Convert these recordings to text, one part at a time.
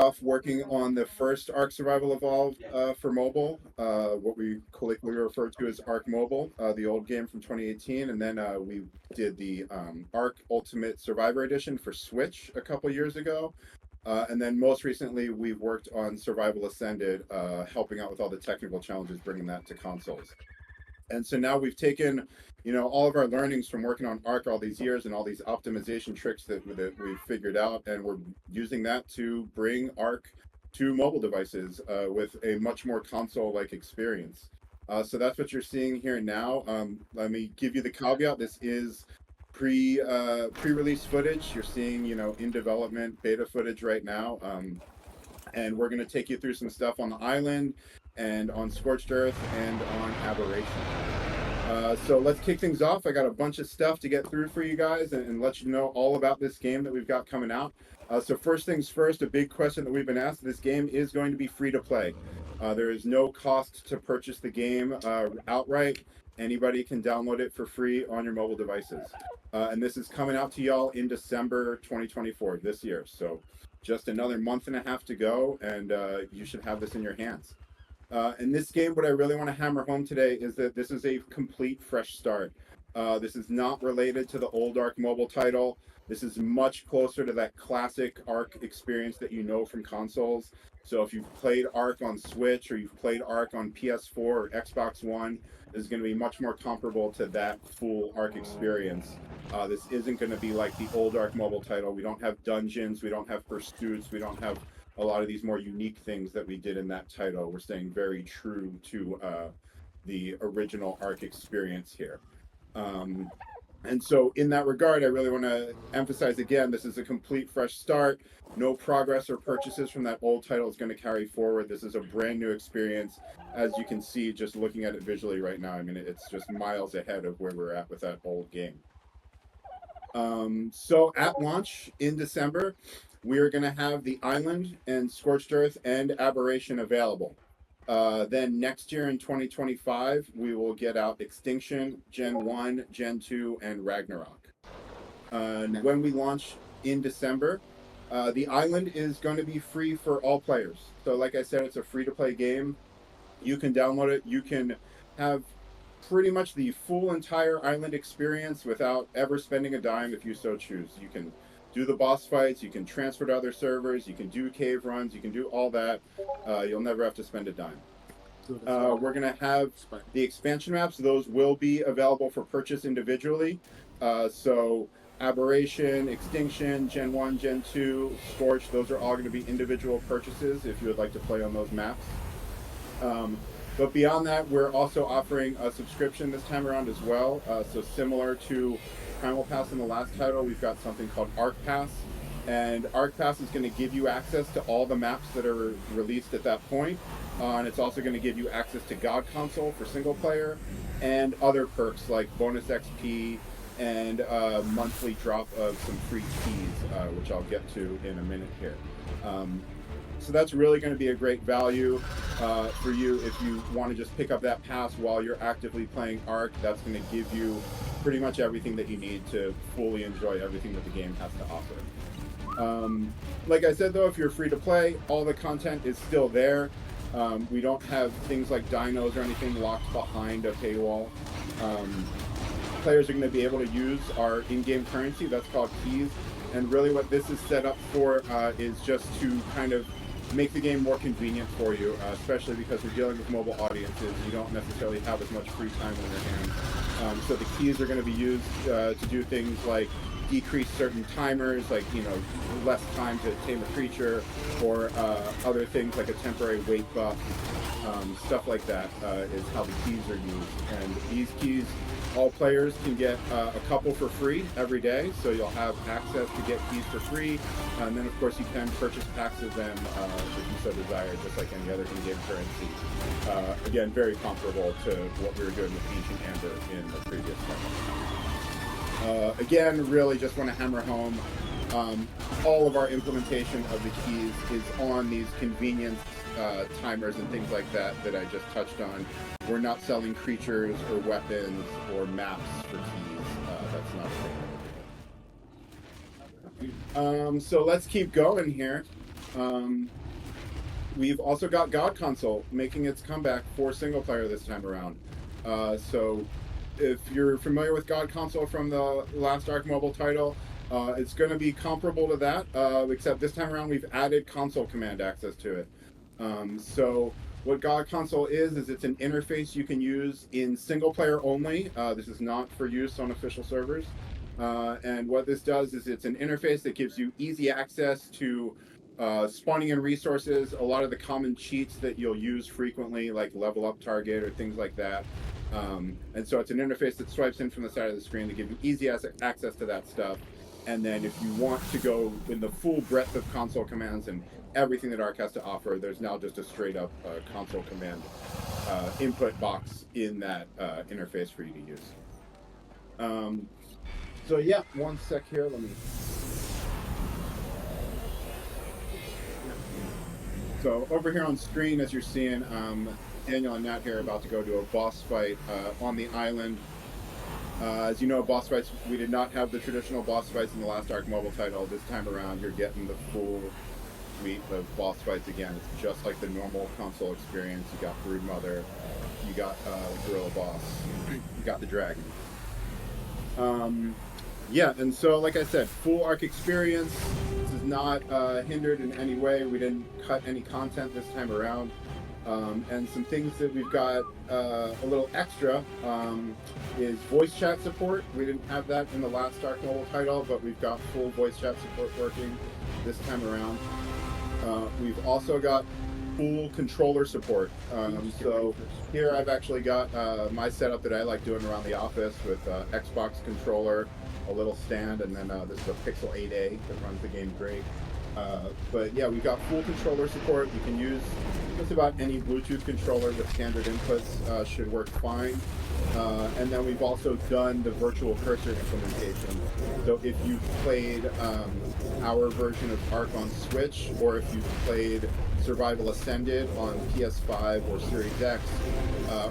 off working on the first Ark Survival Evolved for mobile, what we colloquially refer to as Ark Mobile, the old game from 2018, and then we did the Ark Ultimate Survivor Edition for Switch a couple years ago. And then most recently, we've worked on Survival Ascended, helping out with all the technical challenges, bringing that to consoles. And so now we've taken, all of our learnings from working on Ark all these years and all these optimization tricks that we've figured out, and we're using that to bring Ark to mobile devices with a much more console-like experience. So that's what you're seeing here now. Let me give you the caveat. This is pre-release footage. You're seeing, in development beta footage right now. And we're going to take you through some stuff on the island and on Scorched Earth and on Aberration. So let's kick things off. I got a bunch of stuff to get through for you guys and let you know all about this game that we've got coming out. So first things first, a big question that we've been asked, this game is going to be free to play. There is no cost to purchase the game outright. Anybody can download it for free on your mobile devices. And this is coming out to y'all in December 2024, this year. So just another month and a half to go, and you should have this in your hands. In this game, what I really want to hammer home today is that this is a complete fresh start. This is not related to the old Ark Mobile title. This is much closer to that classic Ark experience that you know from consoles. So if you've played Ark on Switch or you've played Ark on PS4 or Xbox One, this is going to be much more comparable to that full Ark experience. This isn't going to be like the old Ark Mobile title. We don't have dungeons, we don't have pursuits, we don't have a lot of these more unique things that we did in that title. We're staying very true to the original Ark experience here. And so in that regard, I really want to emphasize again, this is a complete fresh start. No progress or purchases from that old title is going to carry forward. This is a brand new experience. As you can see, just looking at it visually right now, I mean, it's just miles ahead of where we're at with that old game. So at launch in December, we are going to have the Island and Scorched Earth and Aberration available. Then next year in 2025, we will get out Extinction, Gen 1, Gen 2, and Ragnarok. And when we launch in December, the Island is going to be free for all players. So like I said, it's a free-to-play game. You can download it. You can have pretty much the full entire island experience without ever spending a dime if you so choose. You can do the boss fights, you can transfer to other servers, you can do cave runs, you can do all that. You'll never have to spend a dime. We're going to have the expansion maps. Those will be available for purchase individually. So Aberration, Extinction, Gen 1, Gen 2, Scorch, those are all going to be individual purchases if you would like to play on those maps. But beyond that, we're also offering a subscription this time around as well. So similar to Primal Pass in the last title, we've got something called Ark Pass. And Ark Pass is going to give you access to all the maps that are released at that point. And it's also going to give you access to God Console for single player and other perks like bonus XP and monthly drop of some free keys, which I'll get to in a minute here. So that's really going to be a great value for you if you want to just pick up that pass while you're actively playing Ark. That's going to give you pretty much everything that you need to fully enjoy everything that the game has to offer. Like I said, though, if you're free to play, all the content is still there. We don't have things like dinos or anything locked behind a paywall. Players are going to be able to use our in-game currency. That's called keys. And really what this is set up for is just to kind of make the game more convenient for you, especially because we're dealing with mobile audiences. You don't necessarily have as much free time on your hands. So the keys are going to be used to do things like decrease certain timers, like, less time to tame a creature, or other things like a temporary weight buff. Stuff like that is how the keys are used. And these keys, all players can get a couple for free every day, so you'll have access to get keys for free. And then, of course, you can purchase packs of them if you so desire, just like any other in-game currency. Again, very comparable to what we were doing with Ancient Amber in the previous one. Again, really just want to hammer home, all of our implementation of the keys is on these convenience timers and things like that I just touched on. We're not selling creatures or weapons or maps for keys. That's not a thing. So let's keep going here. We've also got God Console making its comeback for single player this time around. So if you're familiar with God Console from the last Ark Mobile title, it's going to be comparable to that, except this time around we've added console command access to it. So what God Console is it's an interface you can use in single player only. This is not for use on official servers. And what this does is it's an interface that gives you easy access to spawning in resources, a lot of the common cheats that you'll use frequently, like level up target or things like that. And so it's an interface that swipes in from the side of the screen to give you easy access to that stuff. And then if you want to go in the full breadth of console commands and everything that Ark has to offer, there's now just a straight up console command input box in that interface for you to use. So yeah, one sec here. Let me. So over here on screen, as you're seeing, Daniel and Nat here are about to go to a boss fight on the island. As you know, boss fights, we did not have the traditional boss fights in the last Ark Mobile title. This time around, you're getting the full suite of boss fights again. It's just like the normal console experience. You got Brood Mother, you got Gorilla Boss, you got the Dragon. Yeah, and so like I said, full Ark experience. This is not hindered in any way. We didn't cut any content this time around. And some things that we've got a little extra is voice chat support. We didn't have that in the last Ark Mobile title, but we've got full voice chat support working this time around. We've also got full controller support. So here I've actually got my setup that I like doing around the office with Xbox controller, a little stand, and then this is a Pixel 8a that runs the game great. But yeah, we've got full controller support. You can use just about any Bluetooth controller with standard inputs, should work fine. And then we've also done the virtual cursor implementation. So if you've played our version of Ark on Switch, or if you've played Survival Ascended on PS5 or Series X,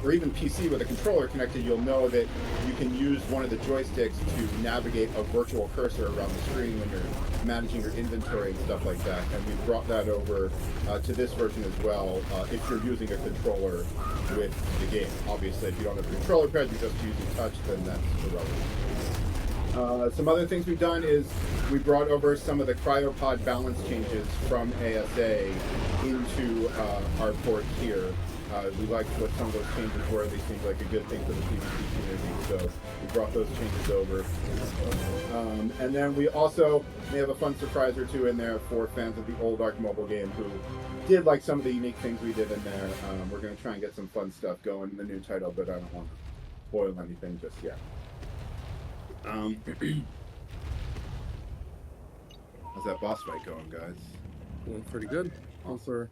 or even PC with a controller connected, you'll know that you can use one of the joysticks to navigate a virtual cursor around the screen when you're managing your inventory and stuff like that. And we've brought that over to this version as well, if you're using a controller with the game. Obviously, if you don't have a controller pad, you're just using touch, then that's irrelevant. Some other things we've done is we brought over some of the cryopod balance changes from ASA into our port here. We liked what some of those changes were. They seemed like a good thing for the PvP community, so we brought those changes over. And then we also may have a fun surprise or two in there for fans of the old Ark Mobile game who did like some of the unique things we did in there. We're going to try and get some fun stuff going in the new title, but I don't want to spoil anything just yet. How's that boss fight going, guys? Going pretty good. Also,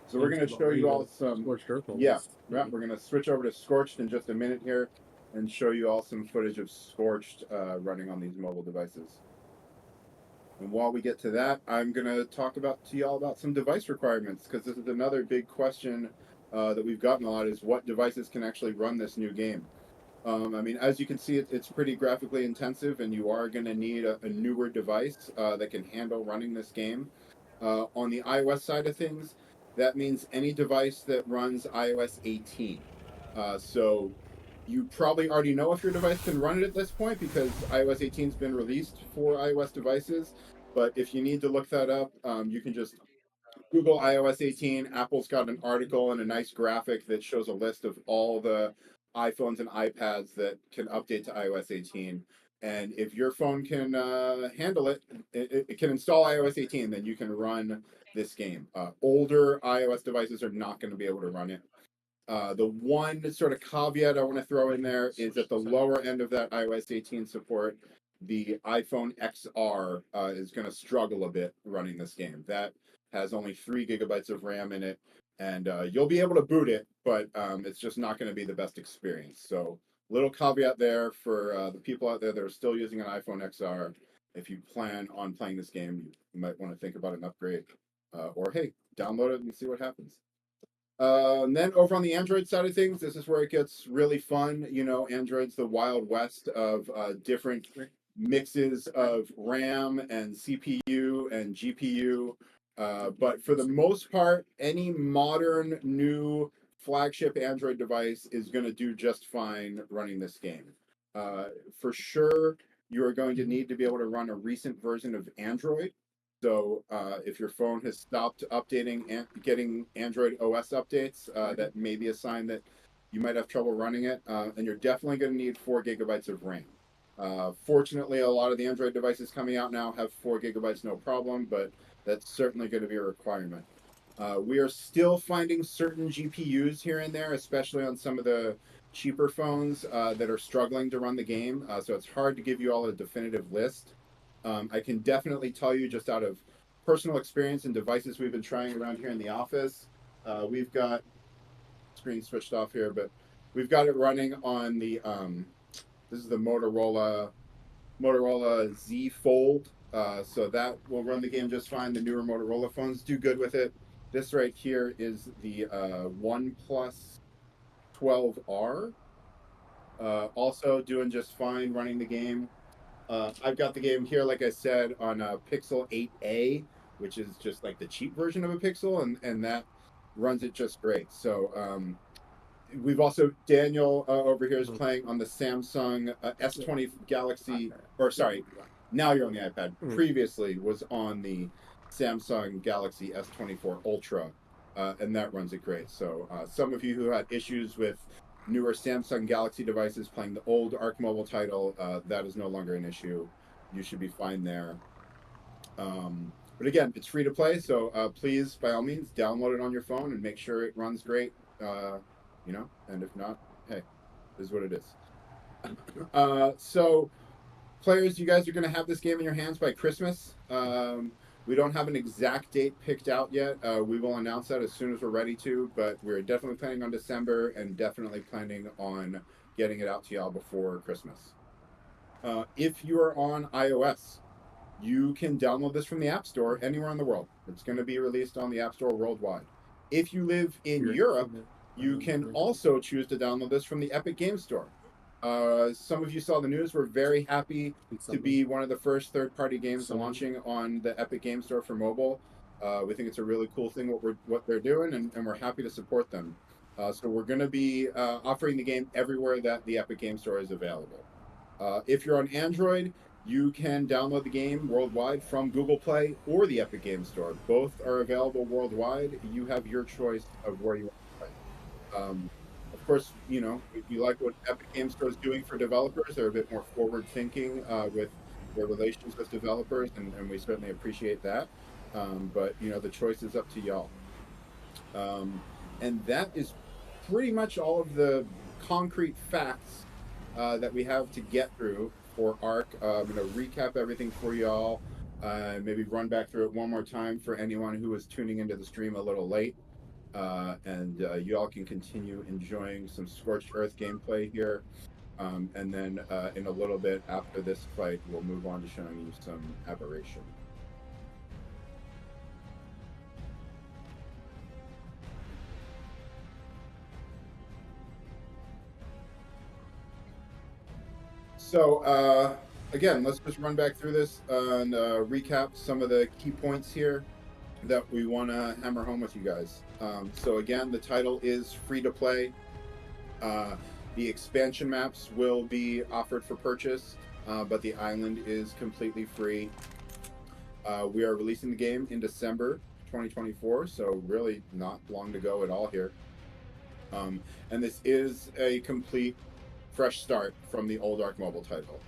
so we're going to show you all some Scorched Earth. Yeah, we're going to switch over to Scorched in just a minute here and show you all some footage of Scorched running on these mobile devices. And while we get to that, I'm going to talk to y'all about some device requirements, because this is another big question that we've gotten a lot, is what devices can actually run this new game. I mean, as you can see, it's pretty graphically intensive, and you are going to need a newer device that can handle running this game. On the iOS side of things, that means any device that runs iOS 18. So you probably already know if your device can run it at this point, because iOS 18 has been released for iOS devices. But if you need to look that up, you can just Google iOS 18. Apple's got an article and a nice graphic that shows a list of all the iPhones and iPads that can update to iOS 18. And if your phone can handle it, it can install iOS 18, then you can run this game. Older iOS devices are not going to be able to run it. The one sort of caveat I want to throw in there is at the lower end of that iOS 18 support, the iPhone XR is going to struggle a bit running this game. That has only 3 gigabytes of RAM in it, and you'll be able to boot it, but it's just not going to be the best experience. So, little caveat there for the people out there that are still using an iPhone XR. If you plan on playing this game, you might want to think about an upgrade, or hey, download it and see what happens. And then over on the Android side of things, this is where it gets really fun. You know, Android's the wild west of different mixes of RAM and CPU and GPU. But for the most part, any modern new flagship Android device is going to do just fine running this game. For sure, you are going to need to be able to run a recent version of Android. So if your phone has stopped updating and getting Android OS updates, that may be a sign that you might have trouble running it. And you're definitely going to need 4 GB of RAM. Fortunately, a lot of the Android devices coming out now have 4 GB, no problem, but that's certainly going to be a requirement. We are still finding certain GPUs here and there, especially on some of the cheaper phones that are struggling to run the game. So it's hard to give you all a definitive list. I can definitely tell you just out of personal experience and devices we've been trying around here in the office. We've got screen switched off here, but we've got it running on the this is the Motorola Z Fold. So that will run the game just fine. The newer Motorola phones do good with it. This right here is the OnePlus 12R. Also doing just fine running the game. I've got the game here, like I said, on a Pixel 8a, which is just like the cheap version of a Pixel, and that runs it just great. So we've also Daniel over here is playing on the Samsung S20 Galaxy, or sorry, now you're on the iPad. Previously was on the Samsung Galaxy S24 Ultra, and that runs it great. So some of you who had issues with newer Samsung Galaxy devices playing the old Ark Mobile title, that is no longer an issue. You should be fine there. But again, it's free to play, so please, by all means, download it on your phone and make sure it runs great. And if not, hey, this is what it is. So, players, you guys are going to have this game in your hands by Christmas. We don't have an exact date picked out yet. We will announce that as soon as we're ready to, but we're definitely planning on December and definitely planning on getting it out to y'all before Christmas. If you are on iOS, you can download this from the App Store anywhere in the world. It's going to be released on the App Store worldwide. If you live in Europe, you can also choose to download this from the Epic Game Store. Some of you saw the news. We're very happy to be one of the first third-party games launching on the Epic Game Store for mobile. We think it's a really cool thing what they're doing, and we're happy to support them. So we're going to be offering the game everywhere that the Epic Game Store is available. If you're on Android, you can download the game worldwide from Google Play or the Epic Game Store. Both are available worldwide. You have your choice of where you want to play. Of course, if you like what Epic Game Store is doing for developers, they're a bit more forward thinking with their relations with developers, and we certainly appreciate that. But the choice is up to y'all. And that is pretty much all of the concrete facts that we have to get through for Ark. I'm going to recap everything for y'all. Maybe run back through it one more time for anyone who was tuning into the stream a little late. And you all can continue enjoying some Scorched Earth gameplay here. And then in a little bit after this fight, we'll move on to showing you some Aberration. So again, let's just run back through this and recap some of the key points here that we want to hammer home with you guys. So again, the title is free to play. The expansion maps will be offered for purchase, but the island is completely free. We are releasing the game in December 2024, so really not long to go at all here. And this is a complete fresh start from the old Ark Mobile title.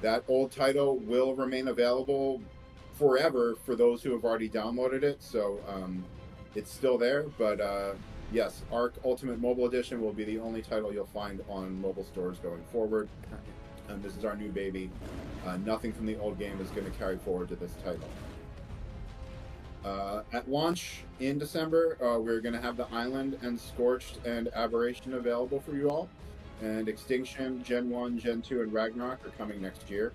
That old title will remain available forever for those who have already downloaded it. So it's still there, but yes, Ark Ultimate Mobile Edition will be the only title you'll find on mobile stores going forward. And this is our new baby. Nothing from the old game is going to carry forward to this title. At launch in December, we're going to have the Island and Scorched and Aberration available for you all. And Extinction, Gen 1, Gen 2, and Ragnarok are coming next year.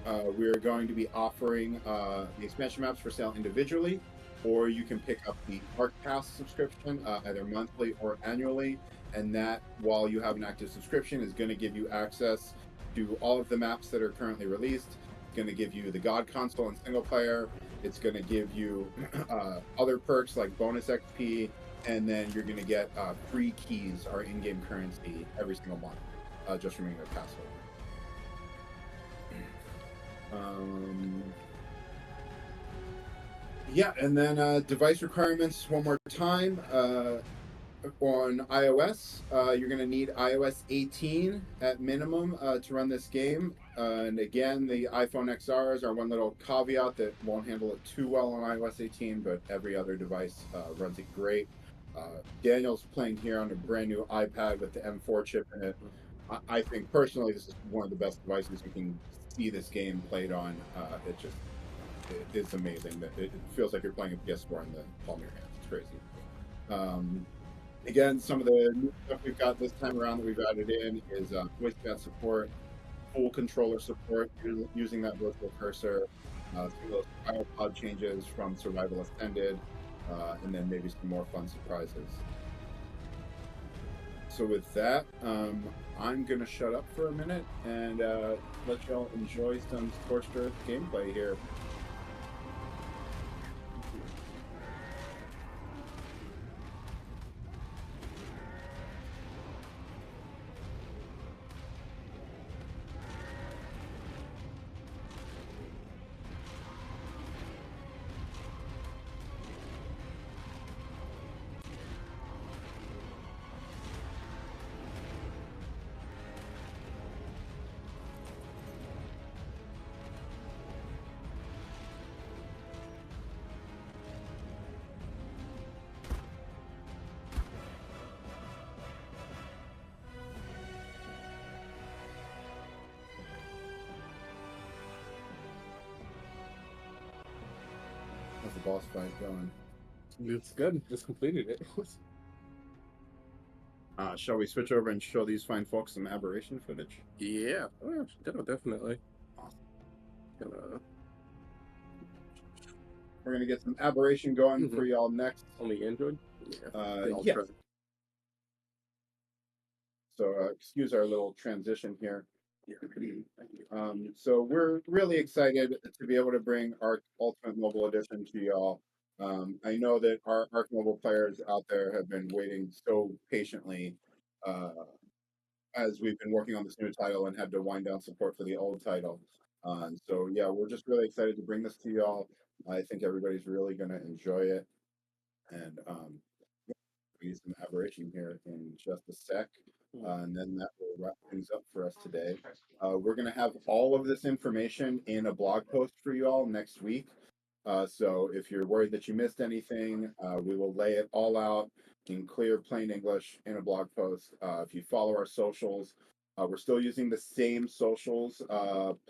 We're going to be offering the expansion maps for sale individually, or you can pick up the Ark Pass subscription either monthly or annually. And that, while you have an active subscription, is going to give you access to all of the maps that are currently released. It's going to give you the God console and single player. It's going to give you other perks like bonus XP, and then you're going to get free keys, our in-game currency, every single month, just from being a pass holder. Yeah, and then device requirements one more time. On iOS, you're going to need iOS 18 at minimum to run this game. And again, the iPhone XRs are one little caveat that won't handle it too well on iOS 18, but every other device runs it great. Daniel's playing here on a brand new iPad with the M4 chip in it. I think personally, this is one of the best devices you can see this game played on. It's amazing that it feels like you're playing a PS4 in the palm of your hands. It's crazy. Again, some of the new stuff we've got this time around that we've added in is voice chat support, full controller support using that virtual cursor, some of those file pod changes from Survival Ascended, and then maybe some more fun surprises. So with that, I'm gonna shut up for a minute and let y'all enjoy some Scorched Earth gameplay here. How's the boss fight going? It's good. Just completed it. Shall we switch over and show these fine folks some aberration footage? Yeah. Oh, definitely. Awesome. Gonna We're gonna get some aberration going for y'all next. only Android. Yeah. So excuse our little transition here. So we're really excited to be able to bring our Ultimate Mobile Edition to y'all. I know that our Ark Mobile players out there have been waiting so patiently uh, as we've been working on this new title and had to wind down support for the old title. So yeah, we're just really excited to bring this to y'all. I think everybody's really going to enjoy it. And use some aberration here in just a sec. And then that will wrap things up for us today. We're going to have all of this information in a blog post for you all next week. So if you're worried that you missed anything, we will lay it all out in clear, plain English in a blog post. If you follow our socials, we're still using the same socials,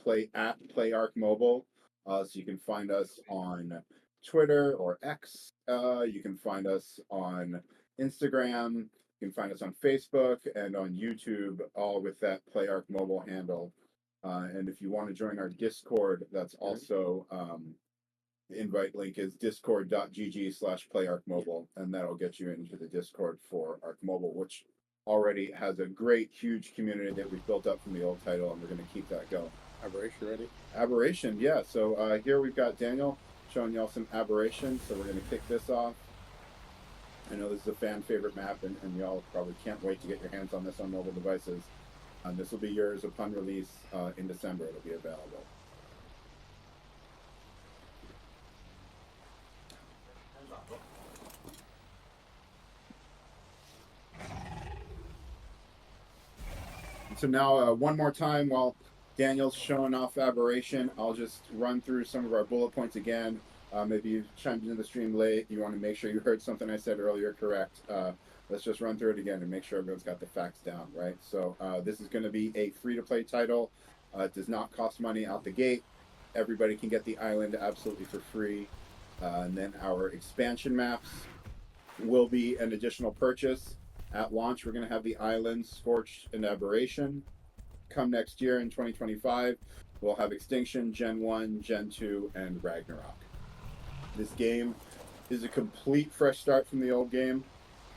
play Ark Mobile. So you can find us on Twitter or X. You can find us on Instagram. You can find us on Facebook and on YouTube, all with that Play Ark Mobile handle. And if you want to join our Discord, that's also the invite link is discord.gg/playarkmobile, and that'll get you into the Discord for Ark Mobile, which already has a great, huge community that we've built up from the old title, and we're going to keep that going. Aberration ready? Aberration, yeah. So here we've got Daniel showing y'all some aberration. So we're going to kick this off. I know this is a fan favorite map, and y'all probably can't wait to get your hands on this on mobile devices. This will be yours upon release in December. It'll be available. So now, one more time, while Daniel's showing off aberration, I'll just run through some of our bullet points again. Maybe you chimed into the stream late. You want to make sure you heard something I said earlier correct. Let's just run through it again and make sure everyone's got the facts down, right? So this is going to be a free-to-play title. It does not cost money out the gate. Everybody can get the island absolutely for free. And then our expansion maps will be an additional purchase. At launch, we're going to have the islands Scorched and Aberration. Come next year in 2025, we'll have Extinction, Gen 1, Gen 2, and Ragnarok. This game is a complete fresh start from the old game.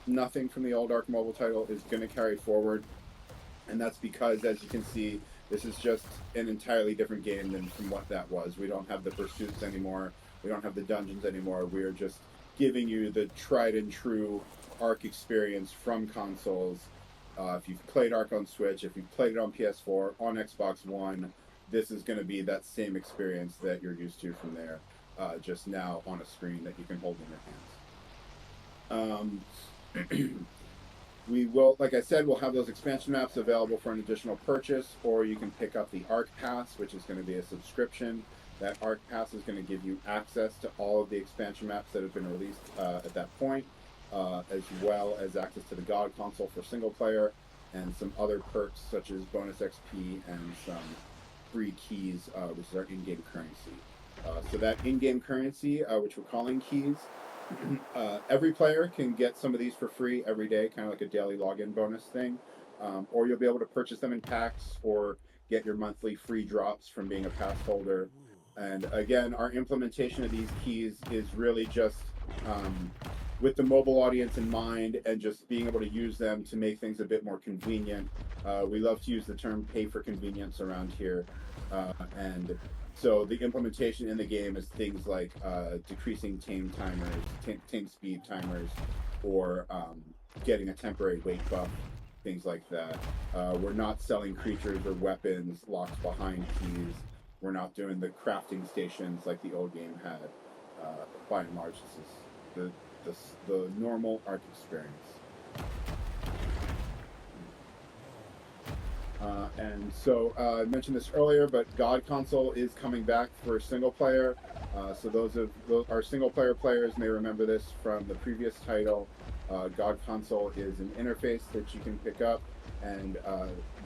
Nothing from the old Ark Mobile title is going to carry forward. And that's because, as you can see, This is just an entirely different game than from what that was. We don't have the pursuits anymore. We don't have the dungeons anymore. We are just giving you the tried and true Ark experience from consoles. If you've played Ark on Switch, if you've played it on PS4, on Xbox One, this is going to be that same experience that you're used to from there, just now on a screen that you can hold in your hands. We will, like I said, we'll have those expansion maps available for an additional purchase, or you can pick up the Ark Pass, which is going to be a subscription. That Ark Pass is going to give you access to all of the expansion maps that have been released at that point, as well as access to the God console for single player, and some other perks such as bonus XP and some free keys, which is our in-game currency. So that in-game currency, which we're calling keys, every player can get some of these for free every day, kind of like a daily login bonus thing. Or you'll be able to purchase them in packs or get your monthly free drops from being a pass holder. And again, our implementation of these keys is really just with the mobile audience in mind and just being able to use them to make things a bit more convenient. We love to use the term pay for convenience around here. And so the implementation in the game is things like decreasing tame timers, tame speed timers, or getting a temporary weight buff, things like that. We're not selling creatures or weapons locked behind keys. We're not doing the crafting stations like the old game had. By and large, this is the normal Ark experience. And so I mentioned this earlier, but God console is coming back for single player. So those of our single player players may remember this from the previous title. God console is an interface that you can pick up, and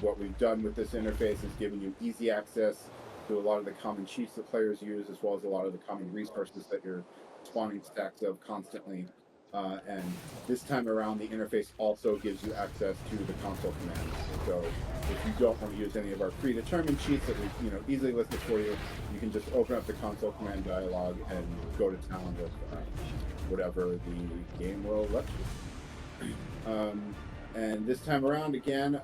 what we've done with this interface is giving you easy access to a lot of the common cheats that players use, as well as a lot of the common resources that you're spawning stacks of constantly. And this time around, the interface also gives you access to the console commands. So if you don't want to use any of our predetermined cheats that we've easily listed for you, you can just open up the console command dialog and go to town with whatever the game will let you. And this time around, again,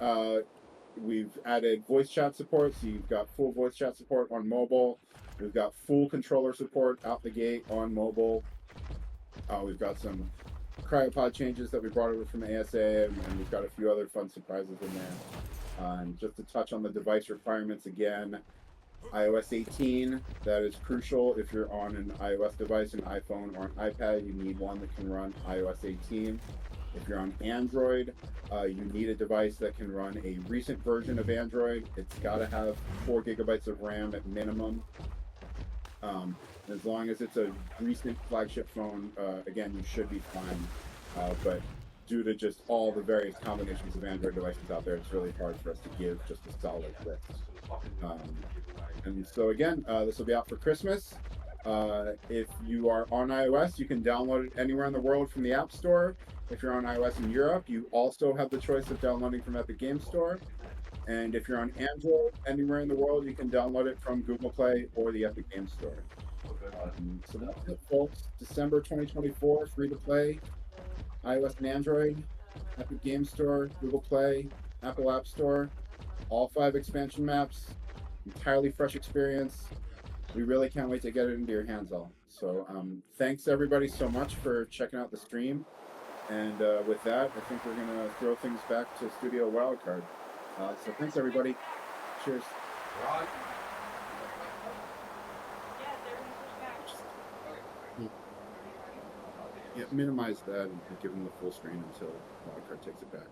we've added voice chat support, so you've got full voice chat support on mobile. We've got full controller support out the gate on mobile. We've got some cryopod changes that we brought over from ASA, and we've got a few other fun surprises in there. And just to touch on the device requirements again, iOS 18, that is crucial. If you're on an iOS device, an iPhone or an iPad, you need one that can run iOS 18. If you're on Android, you need a device that can run a recent version of Android. It's got to have 4 gigabytes of RAM at minimum. As long as it's a recent flagship phone, again, you should be fine. But due to just all the various combinations of Android devices out there, it's really hard for us to give just a solid list. And so again, this will be out for Christmas. If you are on iOS, you can download it anywhere in the world from the App Store. If you're on iOS in Europe, you also have the choice of downloading from Epic Game Store. And if you're on Android, anywhere in the world, you can download it from Google Play or the Epic Game Store. So that's it, folks. December 2024, free to play, iOS and Android, Epic Game Store, Google Play, Apple App Store, all 5 expansion maps, entirely fresh experience. We really can't wait to get it into your hands all. So thanks everybody so much for checking out the stream. And with that, I think we're gonna throw things back to Studio Wildcard. So thanks everybody. Cheers. Yeah, minimize that and give them the full screen until Wildcard takes it back.